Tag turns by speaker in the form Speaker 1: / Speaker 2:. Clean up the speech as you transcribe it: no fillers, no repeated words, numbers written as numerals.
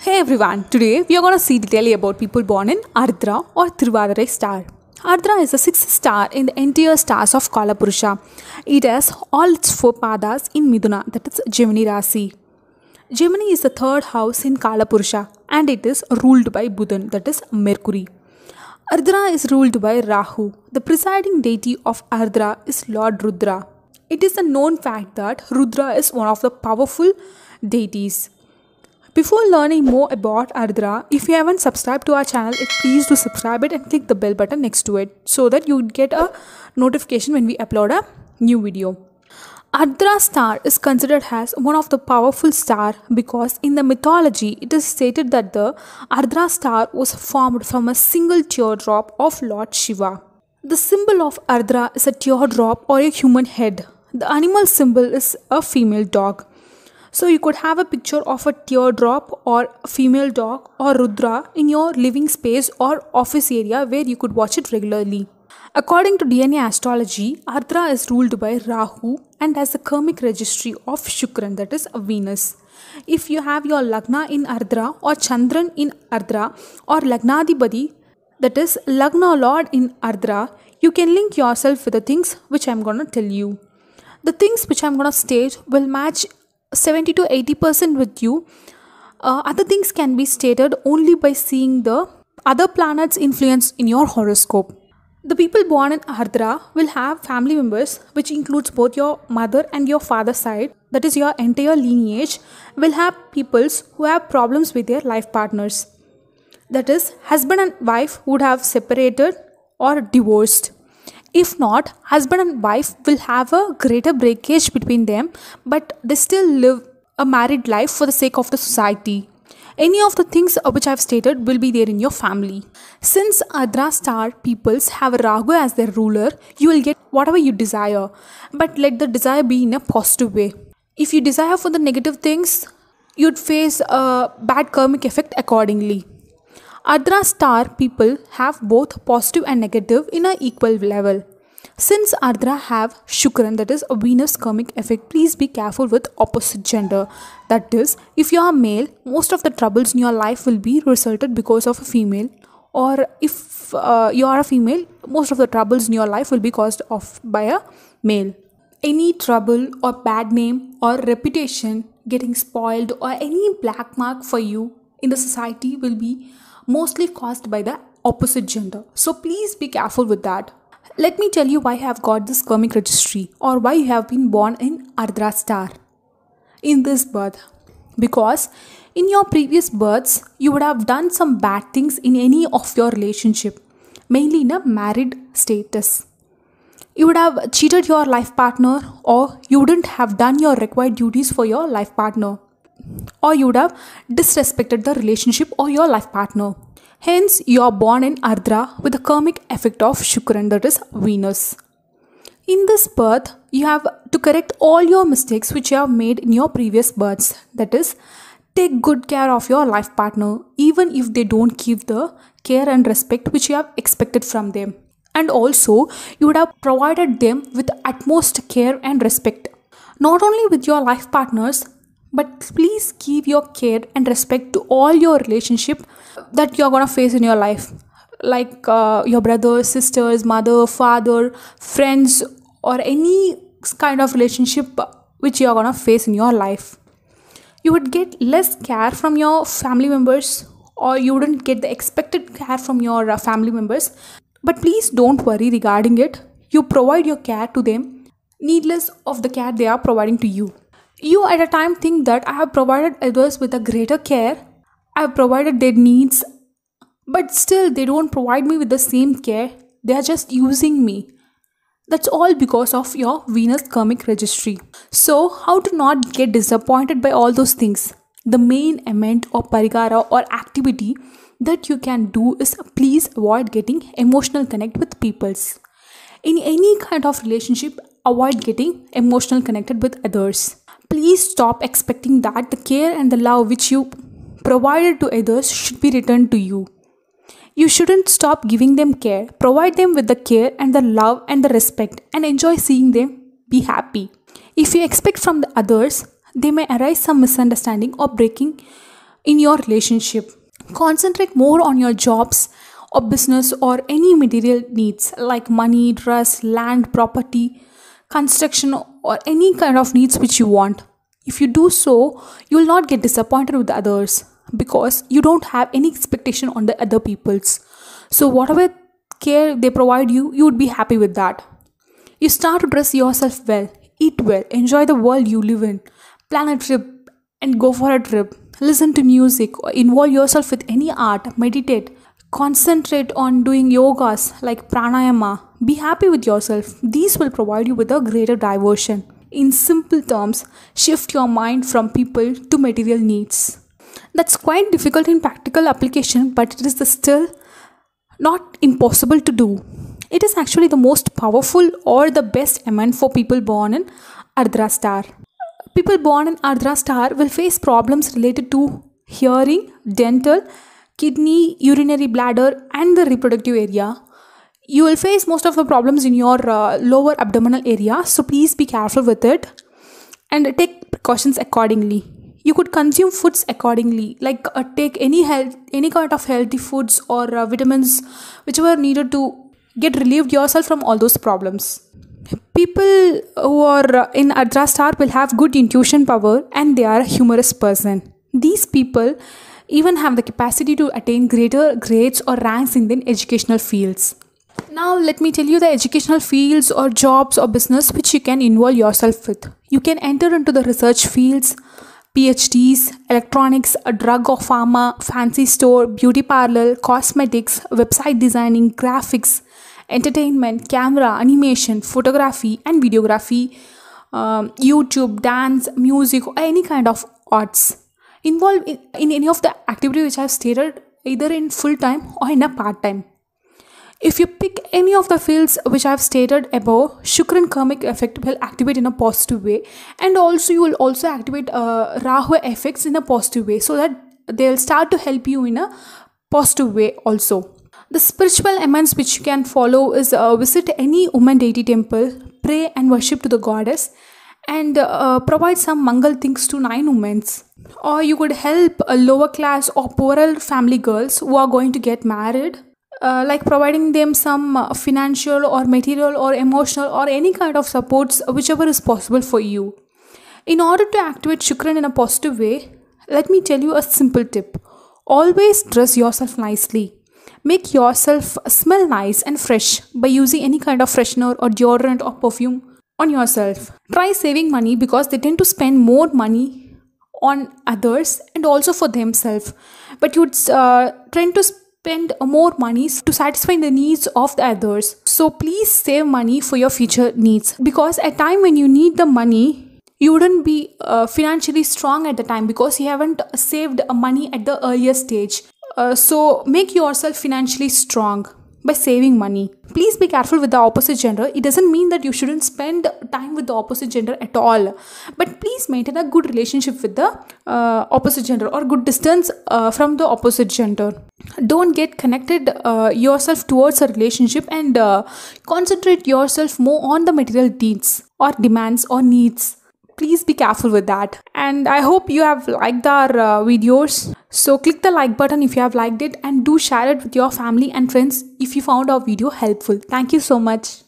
Speaker 1: Hey everyone, today we are going to see detail about people born in Ardra or Tiruvadirai star. Ardra is the sixth star in the entire stars of Kalapurusha. It has all its four padas in Miduna, that is Gemini Rasi. Gemini is the third house in Kalapurusha and it is ruled by Budan, that is Mercury. Ardra is ruled by Rahu. The presiding deity of Ardra is Lord Rudra. It is a known fact that Rudra is one of the powerful deities. Before learning more about Ardra, if you haven't subscribed to our channel, please do subscribe it and click the bell button next to it so that you get a notification when we upload a new video. Ardra star is considered as one of the powerful star because in the mythology it is stated that the Ardra star was formed from a single teardrop of Lord Shiva. The symbol of Ardra is a teardrop or a human head. The animal symbol is a female dog. So you could have a picture of a teardrop or a female dog or Rudra in your living space or office area where you could watch it regularly. According to DNA astrology, Ardra is ruled by Rahu and has the karmic registry of Shukran, that is Venus. If you have your Lagna in Ardra or Chandran in Ardra or Lagnadibadi, that is Lagna Lord in Ardra, you can link yourself with the things which I am going to tell you. The things which I am going to state will match 70 to 80% with you. Other things can be stated only by seeing the other planets' influence in your horoscope. The people born in Ardra will have family members, which includes both your mother and your father side, that is your entire lineage, will have peoples who have problems with their life partners. That is, husband and wife would have separated or divorced. If not, husband and wife will have a greater breakage between them, but they still live a married life for the sake of the society. Any of the things which I have stated will be there in your family. Since Ardra star peoples have Rahu as their ruler, you will get whatever you desire, but let the desire be in a positive way. If you desire for the negative things, you'd face a bad karmic effect accordingly. Ardra star people have both positive and negative in an equal level. Since Ardra have Shukran, that is a Venus karmic effect, please be careful with opposite gender. That is, if you are male, most of the troubles in your life will be resulted because of a female, or if you are a female, most of the troubles in your life will be caused off by a male. Any trouble or bad name or reputation getting spoiled or any black mark for you in the society will be mostly caused by the opposite gender. So please be careful with that. Let me tell you why I have got this karmic registry or why you have been born in Ardra star in this birth. Because in your previous births, you would have done some bad things in any of your relationship, mainly in a married status. You would have cheated your life partner, or you wouldn't have done your required duties for your life partner, or you would have disrespected the relationship or your life partner. Hence, you are born in Ardra with the karmic effect of Shukran, that is Venus. In this birth, you have to correct all your mistakes which you have made in your previous births. That is, take good care of your life partner even if they don't give the care and respect which you have expected from them. And also, you would have provided them with utmost care and respect. Not only with your life partners, but please give your care and respect to all your relationship that you're gonna face in your life, like your brothers, sisters, mother, father, friends, or any kind of relationship which you're gonna face in your life. You would get less care from your family members, or you wouldn't get the expected care from your family members. But please don't worry regarding it. You provide your care to them, needless of the care they are providing to you. You at a time think that I have provided others with a greater care, I have provided their needs, but still they don't provide me with the same care, they are just using me. That's all because of your Venus karmic registry. So how to not get disappointed by all those things? The main element or parigara or activity that you can do is please avoid getting emotional connect with peoples. In any kind of relationship, avoid getting emotional connected with others. Please stop expecting that the care and the love which you provided to others should be returned to you. You shouldn't stop giving them care. Provide them with the care and the love and the respect and enjoy seeing them be happy. If you expect from the others, they may arise some misunderstanding or breaking in your relationship. Concentrate more on your jobs or business or any material needs like money, dress, land, property, construction, or any kind of needs which you want. If you do so, you will not get disappointed with the others because you don't have any expectation on the other people's. So whatever care they provide you, you would be happy with that. You start to dress yourself well, eat well, enjoy the world you live in, plan a trip and go for a trip, listen to music, or involve yourself with any art, meditate, concentrate on doing yogas like pranayama. Be happy with yourself. These will provide you with a greater diversion. In simple terms, shift your mind from people to material needs. That's quite difficult in practical application, but it is still not impossible to do. It is actually the most powerful or the best element for people born in Ardra star. People born in Ardra star will face problems related to hearing, dental, kidney, urinary bladder, and the reproductive area. You will face most of the problems in your lower abdominal area, so please be careful with it and take precautions accordingly. You could consume foods accordingly, like take any kind of healthy foods or vitamins, whichever needed to get relieved yourself from all those problems. People who are in Ardra star will have good intuition power and they are a humorous person. These people even have the capacity to attain greater grades or ranks in the educational fields. Now let me tell you the educational fields or jobs or business which you can involve yourself with. You can enter into the research fields, PhDs, electronics, a drug or pharma, fancy store, beauty parlor, cosmetics, website designing, graphics, entertainment, camera, animation, photography and videography, YouTube, dance, music, or any kind of arts. Involved in any of the activity which I have stated, either in full time or in a part time. If you pick any of the fields which I have stated above, Shukran karmic effect will activate in a positive way, and also you will also activate Rahu effects in a positive way, so that they'll start to help you in a positive way also. The spiritual elements which you can follow is visit any woman deity temple, pray and worship to the goddess, and provide some mangal things to 9 women. Or you could help a lower class or poorer family girls who are going to get married, like providing them some financial or material or emotional or any kind of supports, whichever is possible for you. In order to activate Shukran in a positive way, let me tell you a simple tip. Always dress yourself nicely. Make yourself smell nice and fresh by using any kind of freshener or deodorant or perfume on yourself. Try saving money because they tend to spend more money on others and also for themselves. But you would tend to spend more money to satisfy the needs of the others. So please save money for your future needs, because at time when you need the money, you wouldn't be financially strong at the time because you haven't saved money at the earlier stage. So make yourself financially strong by saving money. Please be careful with the opposite gender. It doesn't mean that you shouldn't spend time with the opposite gender at all, but please maintain a good relationship with the opposite gender or good distance from the opposite gender. Don't get connected yourself towards a relationship and concentrate yourself more on the material needs or demands or needs. Please be careful with that. And I hope you have liked our videos. So click the like button if you have liked it, and do share it with your family and friends if you found our video helpful. Thank you so much.